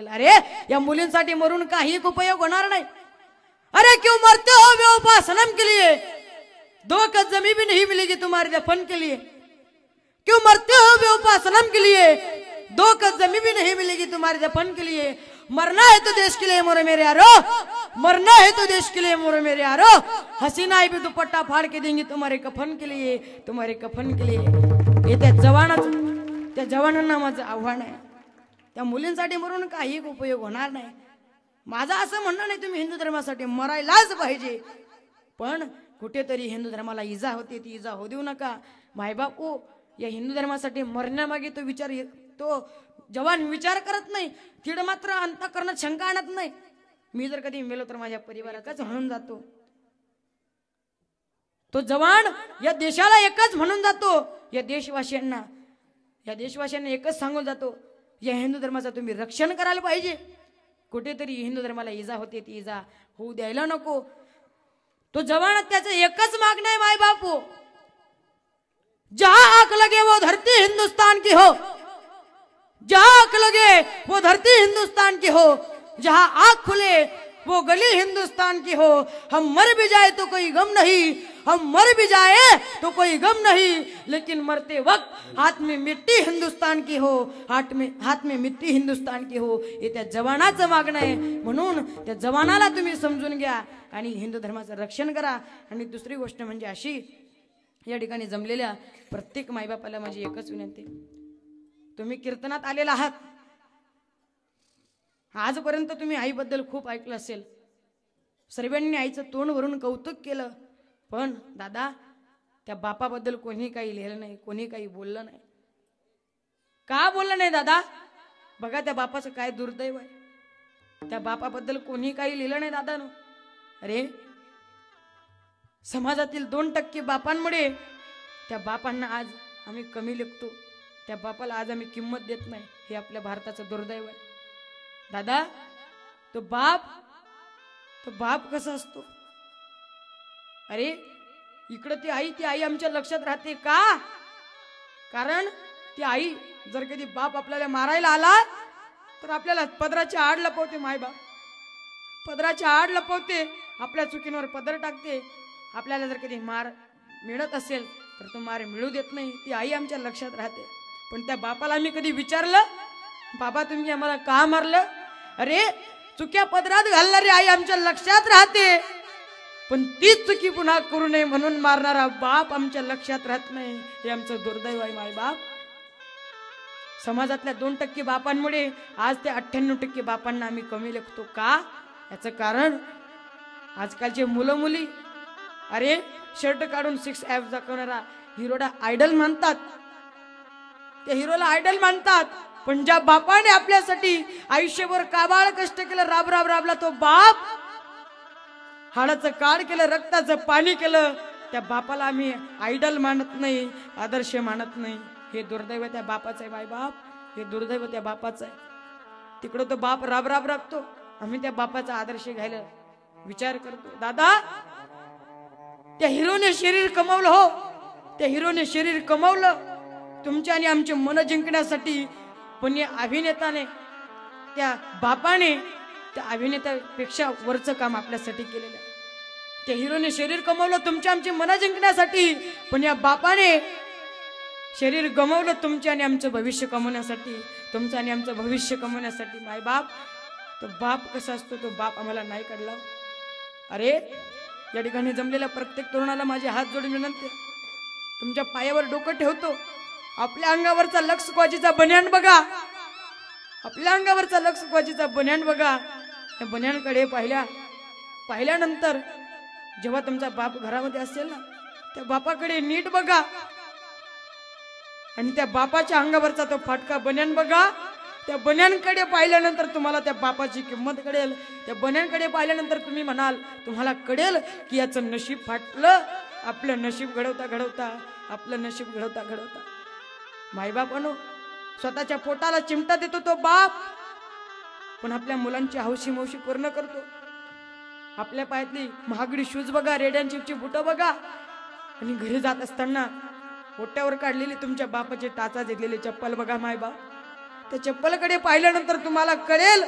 अरे या मुलींसाठी मरून काही उपयोग होणार नाही। अरे क्यों मरते हो बेवफा सनम के लिए, 2 गज जमीन भी नहीं मिलेगी तुम्हारे दफन के लिए। क्यों मरते हो बेवफा सनम के लिए, 2 गज जमीन भी नहीं मिलेगी तुम्हारे दफन के लिए। मरना है तो देश के लिए मोरे मेरे यारो, मरना है तो देश के लिए मोरे मेरे यारो। हसीनाएं भी दुपट्टा फाड़ के देंगी तुम्हारे कफन के लिए, तुम्हारे कफन के लिए। ये त्या जवानांना माझं आव्हान आहे, त्या मुलींसाठी मरून काही उपयोग होणार नाही। माझं असं म्हणणं नाही तुम्ही हिंदू धर्मासाठी मरायलाच पाहिजे, पण कुठेतरी हिंदू धर्माला इजा होते ती इजा होऊ देऊ नका। मायबापू या हिंदू धर्मासाठी मरण्यामागे तो जवान विचार करत नाही, तिड मात्र अंतःकरणात शंका आणत नाही। मी जर कधी मेलो तर माझ्या परिवाराचाच म्हणून जातो, तो जवान या देशाला एकच म्हणून जातो। या देशवासियांना एकच सांगून जातो, या हिंदू धर्माचं तुम्ही रक्षण करायला पाहिजे। कुठेतरी हिंदू धर्माला इजा होते ती इजा होऊ द्यायला नको। तो जवान त्याचं एकच मागणं आहे, माय बापू जहां आंख लगे वो धरती हिंदुस्तान की हो, जहां आंख लगे वो धरती हिंदुस्तान की हो, जहां आंख खुले वो गली हिंदुस्तान की हो। हम मर भी जाए तो कोई गम नहीं, हम मर भी जाए तो कोई गम नहीं, लेकिन मरते वक्त हाथ में मिट्टी हिंदुस्तान की हो, हाथ में मिट्टी हिंदुस्तान की हो। हे त्या जवानाचं मागणं आहे, म्हणून त्या जवानाला तुम्ही समजून घ्या आणि हिंदू धर्माचं रक्षण करा। आणि दुसरी गोष्ट म्हणजे अशी, या ठिकाणी जमलेल्या प्रत्येक मायबापाला माझी एकच विनंती, तुम्ही कीर्तनात आलेला आहात, आजपर्यंत तुम्ही आईबद्दल खूप ऐकलं असेल, सर्वांनी आईचं तोंड भरून कौतुक केलं, पण दादा त्या बापाबद्दल कोणी काही लिहिलं नाही, कोणी काही बोललं नाही। का बोललं नाही दादा? बघा त्या बापाचं काय दुर्दैव आहे, त्या बापाबद्दल कोणी काही लिहिलं नाही दादा नो। अरे समाजातील 2% बापांमुळे त्या बापांना आज आम्ही कमी लेखतो, त्या बापाला आज आम्ही किंमत देत नाही, हे आपल्या भारताचं दुर्दैव आहे। दादा तो बाप कसा असतो? अरे इकडे ती आई आमच्या लक्षात राहते का? कारण ती आई जर कधी बाप आपल्याला मारायला आला तर आपल्याला पदराच्या आड लपवते, मायबाप पदराच्या आड लपवते, आपल्या चुकींवर पदर टाकते। आपल्याला जर कधी मार मिळत असेल तर तो मार मिळू देत नाही, ती आई आमच्या लक्षात राहते। पण त्या बापाला आम्ही कधी विचारलं, बाबा तुम्ही आम्हाला का मारलं? अरे चुक्या पदरात घालणारी आई आमच्या लक्षात राहते, पण तीच चुकी पुन्हा करू नये म्हणून मारणारा बाप आमच्या लक्षात राहत नाही, हे आमचं दुर्दैव आहे मायबाप। समाजातल्या 2% बापांमुळे आज त्या 98% बापांना आम्ही कमी लेखतो का? याचं कारण आजकालचे मुलं मुली अरे शर्ट काढून 6 ॲप दाखवणारा हिरोला आयडल मानतात, त्या हिरोला आयडल मानतात, पण ज्या बापाने आपल्यासाठी आयुष्यभर काबाळ कष्ट केलं, राबला तो बाप, हाडाचं काढ केलं, रक्ताचं पाणी केलं, त्या बापाला आम्ही आयडल मानत नाही, आदर्श मानत नाही। हे दुर्दैव त्या बापाचं आहे बाप, हे दुर्दैव त्या बापाचं आहे। तिकडं तो बाप राबतो, आम्ही त्या बापाचा आदर्श घ्यायला विचार करतो। दादा त्या हिरोने शरीर कमवलं, हो त्या हिरोने शरीर कमवलं तुमच्या आणि आमचे मन जिंकण्यासाठी, पण या अभिनेताने त्या बापाने त्या अभिनेत्यापेक्षा वरचं काम आपल्यासाठी केलेलं आहे। त्या हिरोने शरीर कमवलं तुमच्या आमची मन जिंकण्यासाठी, पण या बापाने शरीर गमवलं तुमच्या आणि आमचं भविष्य कमवण्यासाठी, तुमचं आणि आमचं भविष्य कमवण्यासाठी। माय बाप तो बाप कसा असतो तो बाप आम्हाला नाही कळला। अरे या ठिकाणी जमलेल्या प्रत्येक तरुणाला माझे हात जोडून विनंती, तुमच्या पायावर डोकं ठेवतो, आपल्या अंगावरचा लक्ष क्वाजीचा बन्यान बघा, आपल्या अंगावरचा लक्ष क्वाजीचा बन्यान बघा। त्या बन्यानकडे पाहिल्यानंतर जेव्हा तुमचा बाप घरामध्ये असेल ना, त्या बापाकडे नीट बघा आणि त्या बापाच्या अंगावरचा तो फाटका बन्यान बघा। त्या बन्यानकडे पाहिल्यानंतर तुम्हाला त्या बापाची किंमत कळेल, त्या बन्यानकडे पाहिल्यानंतर तुम्ही म्हणाल, तुम्हाला कळेल की याचं नशीब फाटलं, आपलं नशीब घडवता आपलं नशीब घडवता मायबापानो स्वतःच्या पोटाला चिमटा देतो तो बाप, पण आपल्या मुलांची हौशी मौशी पूर्ण करतो। आपल्या पायातली महागडी शूज बघा, रेड अँड चिपची बुटं बघा, आणि घरी जात असताना ओट्यावर काढलेली तुमच्या बापाची टाचा घेतलेली चप्पल बघा मायबाप, त्या चप्पलकडे पाहिल्यानंतर तुम्हाला कळेल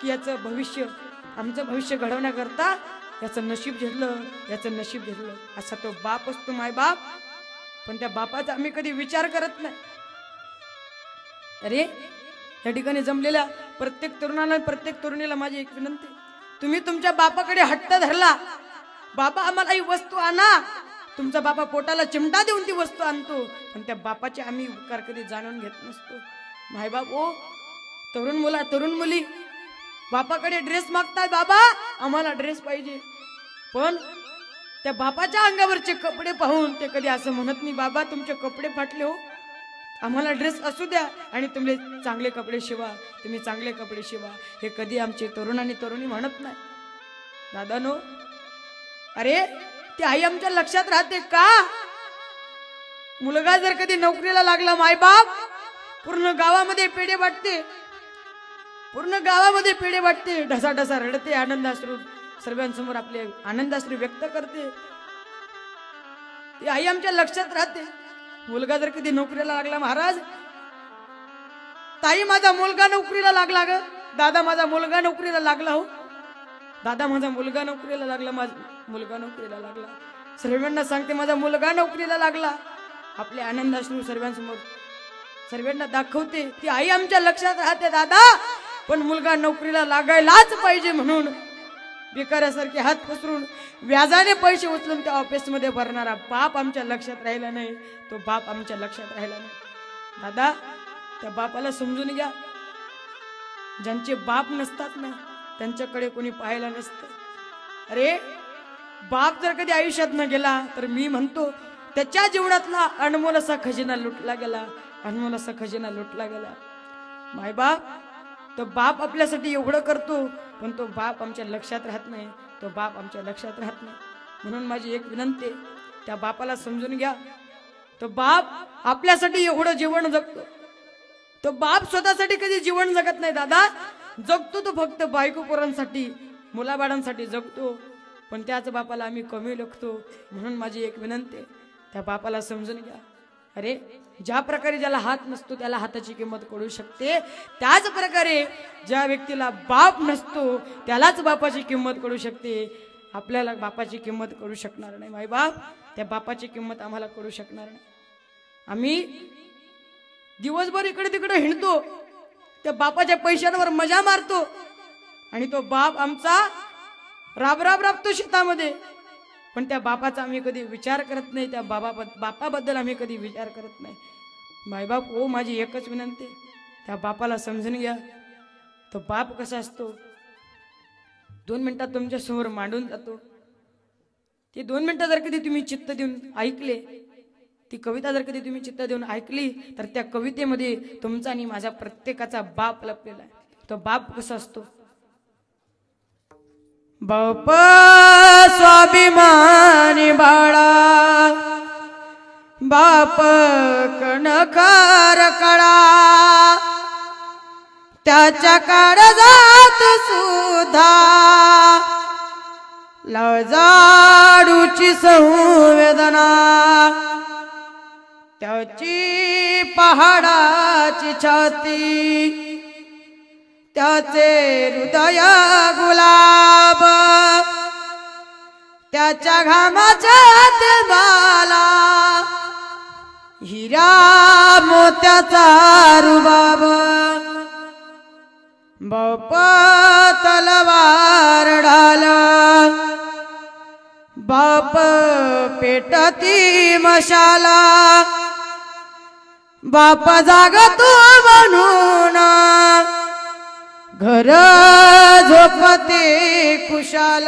की याचं भविष्य, आमचं भविष्य घडवण्याकरता याचं नशीब घेतलं, याचं नशीब घेतलं. असा तो बाप असतो, मायबाप. पण त्या बापाचा आम्ही कधी विचार करत नाही. अरे या ठिकाणी जमलेल्या प्रत्येक तरुणाला, प्रत्येक तरुणीला माझी एक विनंती, तुम्ही तुमच्या बापाकडे हट्ट धरला, बाबा आम्हाला ही वस्तू आणा, तुमचा बापा पोटाला चिमटा देऊन ती वस्तू आणतो, पण त्या बापाचे आम्ही उपकार कधी जाणून घेत नसतो. मायबाप ओ, तरुण मुला, तरुण मुली बापाकडे ड्रेस मागताय, बाबा आम्हाला ड्रेस पाहिजे, पण त्या बापाच्या अंगावरचे कपडे पाहून ते कधी असं म्हणत नाही, बाबा तुमचे कपडे फाटले हो, आम्हाला ड्रेस असू द्या आणि तुम्ही चांगले कपडे शिवा, तुम्ही चांगले कपडे शिवा. हे कधी आमचे तरुण आणि तरुणी म्हणत नाही. दादानो, अरे ती आई आमच्या लक्षात राहते का? मुलगा जर कधी नोकरीला लागला, मायबाप पूर्ण गावामध्ये पेढे वाटते, पूर्ण गावामध्ये पेढे वाटते, ढसाढसा रडते, आनंदाश्रू सर्वांसमोर आपले आनंदाश्रू व्यक्त करते. ती आई आमच्या लक्षात राहते. मुलगा जर कधी नोकरीला लागला, महाराज ताई माझा मुलगा नोकरीला लागला ग, दादा माझा मुलगा नोकरीला लागला हो, दादा माझा मुलगा नोकरीला लागला, माझा मुलगा नोकरीला लागला, सर्वांना सांगते माझा मुलगा नोकरीला लागला. आपले आनंदाश्रू सर्वांसमोर सर्वांना दाखवते. ती आई आमच्या लक्षात राहते दादा, पण मुलगा नोकरीला लागायलाच पाहिजे म्हणून बेकारासारखे हात पसरून व्याजाने पैसे उचलून त्या ऑफिसमध्ये भरणारा बाप आमच्या लक्षात राहिला नाही. तो बाप आमच्या लक्षात राहिला नाही. दादा त्या बापाला समजून घ्या. ज्यांचे बाप नसतात ना त्यांच्याकडे कोणी पाहायला नसतं. अरे बाप जर कधी आयुष्यात न गेला तर मी म्हणतो त्याच्या जीवनातला अनमोल असा खजिना लुटला गेला, अनमोल असा खजिना लुटला गेला. मायबाप, तो बाप आपल्यासाठी एवढं करतो, पण तो बाप आमच्या लक्षात राहत नाही, तो बाप आमच्या लक्षात राहत नाही. म्हणून माझी एक विनंती, त्या बापाला समजून घ्या. तो बाप आपल्यासाठी एवढं जीवन जगतो. तो बाप स्वतःसाठी कधी जीवन जगत नाही दादा, जगतो तो फक्त बायको पोरांसाठी, मुलाबाळांसाठी जगतो, पण त्याच बापाला आम्ही कमी लेखतो. म्हणून माझी एक विनंती, त्या बापाला समजून घ्या. अरे ज्या प्रकारे ज्याला हात नसतो त्याला हाताची किंमत कळू शकते, त्याच प्रकारे ज्या व्यक्तीला बाप नसतो त्यालाच बापाची किंमत कळू शकते. आपल्याला बापाची किंमत कळू शकणार नाही. माय बाप, त्या बापाची किंमत आम्हाला कळू शकणार नाही. आम्ही दिवसभर इकडे तिकडे हिंडतो, त्या बापाच्या पैशांवर मजा मारतो, आणि तो बाप आमचा राब राब राबतो शेतामध्ये, पण त्या बापाचा आम्ही कधी विचार करत नाही. त्या बापाबद्दल आम्ही कधी विचार करत नाही. मायबाप ओ, माझी एकच विनंती, त्या बापाला समजून घ्या. तो बाप कसा असतो 2 मिनिटात तुमच्या समोर मांडून जातो. ते 2 मिनिटं जर कधी तुम्ही चित्त देऊन ऐकले, ती कविता जर कधी तुम्ही चित्त देऊन ऐकली, तर त्या कवितेमध्ये तुमचा आणि माझा प्रत्येकाचा बाप लपलेला आहे. तो बाप कसा असतो? बाप स्वाभिमानी बाळा, बाप कणकार कळा, त्याच्या काळजात सुद्धा लजाडूची संवेदना, त्याची पहाडाची छाती, त्याचे हृदय गुलाब, त्याच्या घामाच्या तेलाला हिरा मोत्याचा रुबाब. बाप तलवार ढाल, बाप पेटती मशाला, बाप जागतो म्हणून घर झोपते खुशाल.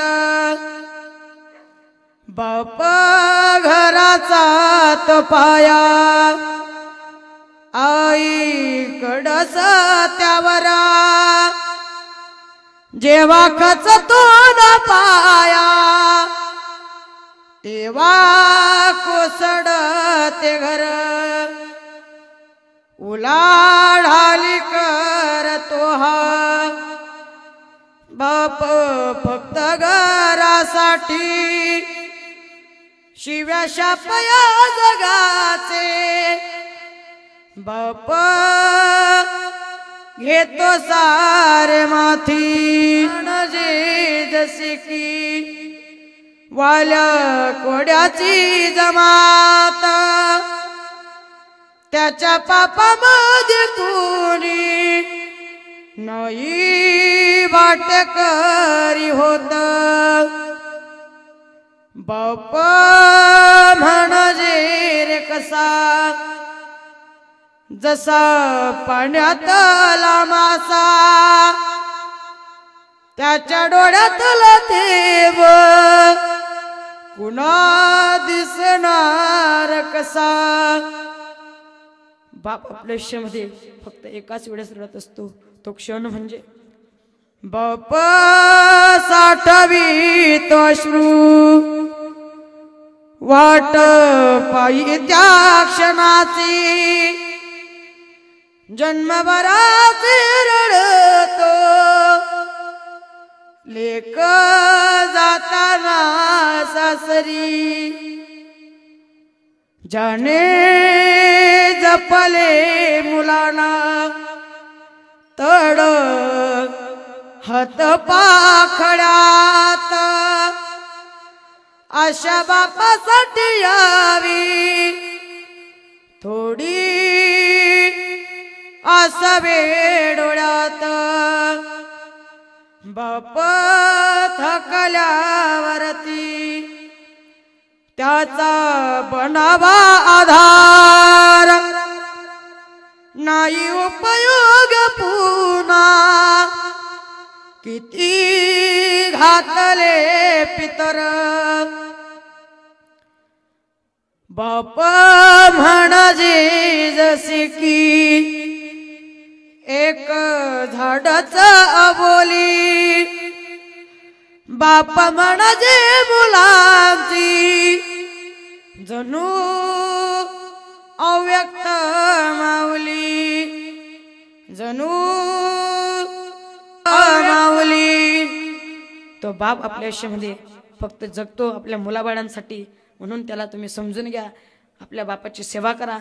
बाप घराचा तपाया, आई कडस त्यावर जेव्हा खचतो न पाया, तेव्हा कोसळते घर. उलाढाली करतो हा बाप फक्त घरासाठी, शिव्या शापया जगाचे बाप घेतो सारे माथी म्हणजे जसे की वाल्या कोड्याची जमात त्याच्या पापामध्ये कोणी नाही वाटेकरी होत बाप म्हणजे रे कसा जसा पाण्यातला मासा त्याच्या डोळ्यातला देव कुणा दिसणार कसा बाप आपल्या आयुष्यामध्ये फक्त एकाच वेळेस रडत असतो तो क्षण म्हणजे बाप साठवी तो अश्रू वाट पायी त्या क्षणाची जन्मभराचे रडतो लेक जाताना सासरी जाने जपले मुलांना तड हात पाखड्यात अशा बापासाठी यावी थोडी असावे डोळ्यात बाप थकल्यावरती त्याचा बनावा आधार नाही उपयोग पुन्हा किती घातले पितर बाप म्हणजे जसे की एक झाडच अबोली बाप म्हणजे मुलांची जणू अव्यक्त माऊली जणू माऊली तो बाप आपल्या आयुष्यामध्ये फक्त जगतो आपल्या मुलाबाळांसाठी म्हणून त्याला तुम्ही समजून घ्या आपल्या बापाची सेवा करा